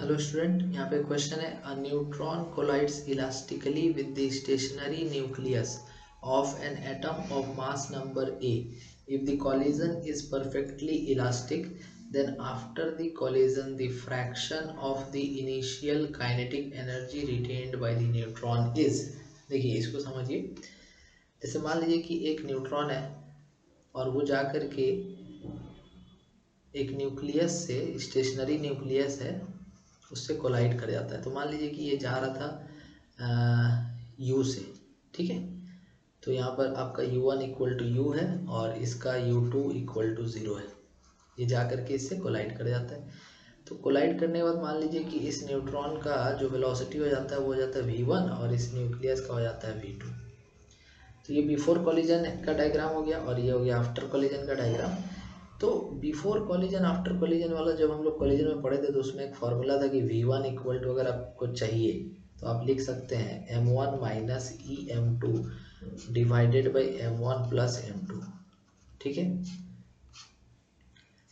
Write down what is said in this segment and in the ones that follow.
Hello student, यहाँ पे question है a neutron collides elastically with the stationary nucleus of an atom of mass number A. If the collision is perfectly elastic, then after the collision the fraction of the initial kinetic energy retained by the neutron is. देखिए इसको समझिए। जैसे मान लीजिए कि एक neutron है और वो जा कर के एक न्यूक्लियस से, स्टेशनरी न्यूक्लियस है, उससे कोलाइड कर जाता है। तो मान लीजिए कि ये जा रहा था यू से, ठीक है। तो यहाँ पर आपका u1 इक्वल टू यू है और इसका u2 इक्वल टू 0 है। ये जा करके इससे कोलाइड कर जाता है। तो कोलाइड करने के बाद मान लीजिए कि इस न्यूट्रॉन का जो वेलोसिटी हो जाता है वो हो जाता है v1 और इस न्यूक्लियस का हो जाता है v2। तो ये बिफोर कॉलिजन का डायग्राम हो गया और ये हो गया आफ्टर कॉलिजन का डायग्राम। तो बिफोर कॉलिजन आफ्टर कॉलिजन वाला जब हम लोग कॉलिजन में पढ़े थे तो उसमें एक फार्मूला था कि v1 इक्वल टू, अगर आपको चाहिए तो आप लिख सकते हैं m1 minus E m2 divided by m1 plus m2, ठीक है,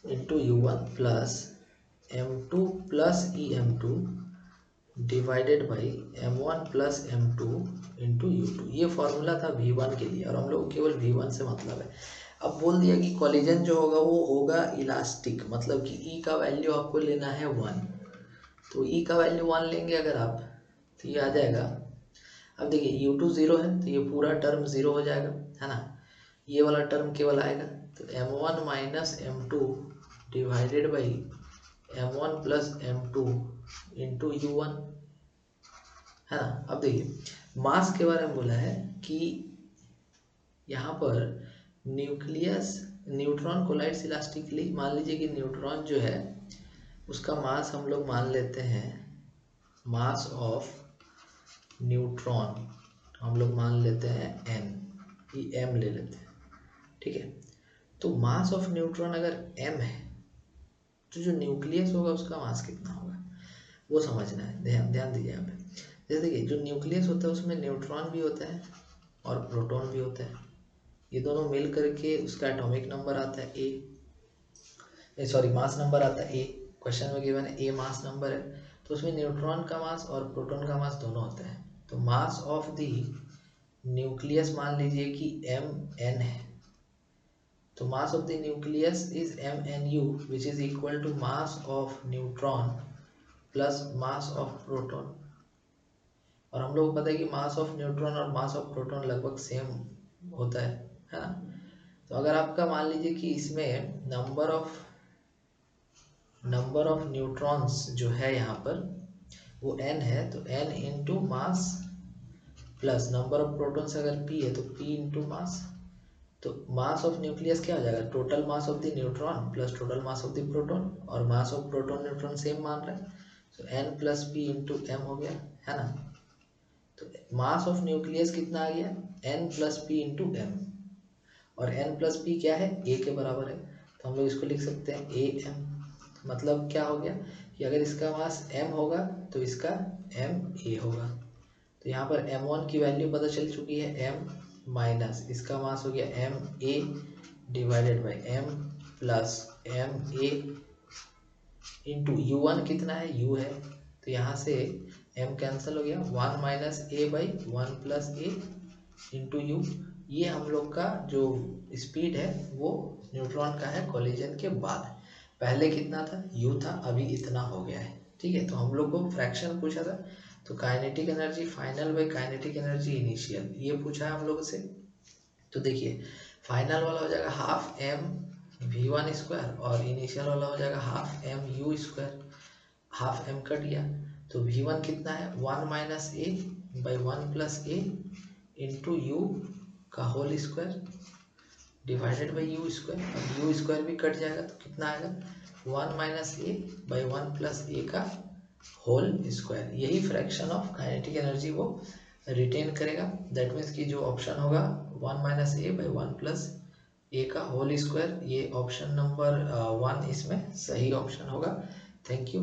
into u1 plus m2 plus E m2 divided by m1 plus m2 into u2। ये फॉर्मूला था v1 के लिए और हम लोग केवल v1 से मतलब है। अब बोल दिया कि कॉलिजन जो होगा वो होगा इलास्टिक, मतलब कि E का वैल्यू आपको लेना है 1। तो E का वैल्यू 1 लेंगे अगर आप तो ये आ जाएगा। अब देखिए u2 0 है तो ये पूरा टर्म 0 हो जाएगा, है ना। ये वाला टर्म केवल आएगा तो m1 minus m2 divided by m1 plus m2 into u1, है ना। अब देखिए मास के बारे में बोला है कि यहाँ पर न्यूट्रॉन कोलाइड्स इलास्टिकली। मान लीजिए कि न्यूट्रॉन जो है उसका मास हम लोग मान लेते हैं, मास ऑफ न्यूट्रॉन हम लोग मान लेते हैं n, ये m ले लेते हैं, ठीक है। तो मास ऑफ न्यूट्रॉन अगर m है तो जो न्यूक्लियस होगा उसका मास कितना होगा वो समझना है। ध्यान दीजिए यहाँ पे। जैसे देखिए जो न्यूक्लियस होता है उसमें न्यूट्रॉन भी होता है और प्रोटॉन भी होता है। ये दोनों मिल करके उसका एटॉमिक नंबर आता है मास नंबर आता है ए। क्वेश्चन में गिवन है ए मास नंबर है, तो उसमें न्यूट्रॉन का मास और प्रोटॉन का मास दोनों होता है। तो मास ऑफ द न्यूक्लियस मान लीजिए कि mn है, तो mass of the nucleus is mnu which is equal to mass of neutron plus mass of proton. और हम लोग को पता है कि मास ऑफ न्यूट्रॉन और मास ऑफ प्रोटॉन लगभग सेम होता है ना। तो अगर आपका मान लीजिए कि इसमें नंबर ऑफ न्यूट्रॉन्स जो है यहाँ पर वो n है, तो n into mass plus number of protons अगर p है तो p इंटू मास। तो मास ऑफ न्यूक्लियस क्या हो जाएगा, total mass of the neutron plus total mass of the proton, और mass of proton neutron same मान रहे हैं तो n plus p into m हो गया, है ना। तो मास ऑफ न्यूक्लियस कितना आ गया, n plus P into M, और n प्लस पी क्या है, a के बराबर है। तो हम लोग इसको लिख सकते हैं ए एम। मतलब क्या हो गया कि अगर इसका मास m होगा तो इसका m a होगा। तो यहाँ पर m1 की वैल्यू पता चल चुकी है, m माइनस इसका मास हो गया m a divided by m plus m a into u1 कितना है, u है। तो यहाँ से m कैंसिल हो गया, 1 minus A by 1 plus A into you. ये हम लोग का जो स्पीड है वो न्यूट्रॉन का है कॉलिजन के बाद। पहले कितना था, u था, अभी इतना हो गया है, ठीक है। तो हम लोग को फ्रैक्शन पूछा था, तो kinetic energy final by kinetic energy initial ये पूछा है हम लोग से। तो देखिए फाइनल वाला हो जाएगा हाफ m v1 स्क्वायर और इनिशियल वाला हो जाएगा half m u square. Half m cut गया तो v1 कितना है, 1 minus A by 1 plus A into U का whole square divided by U square. अब यू स्क्वायर भी कट जाएगा तो कितना आएगा, 1 minus A by 1 plus A का होल स्क्वायर। यही फ्रैक्शन ऑफ काइनेटिक एनर्जी वो रिटेन करेगा। दैट मीन्स कि जो ऑप्शन होगा 1 minus A by 1 plus A का होल स्क्वायर, ये ऑप्शन नंबर 1 इसमें सही ऑप्शन होगा। Thank you.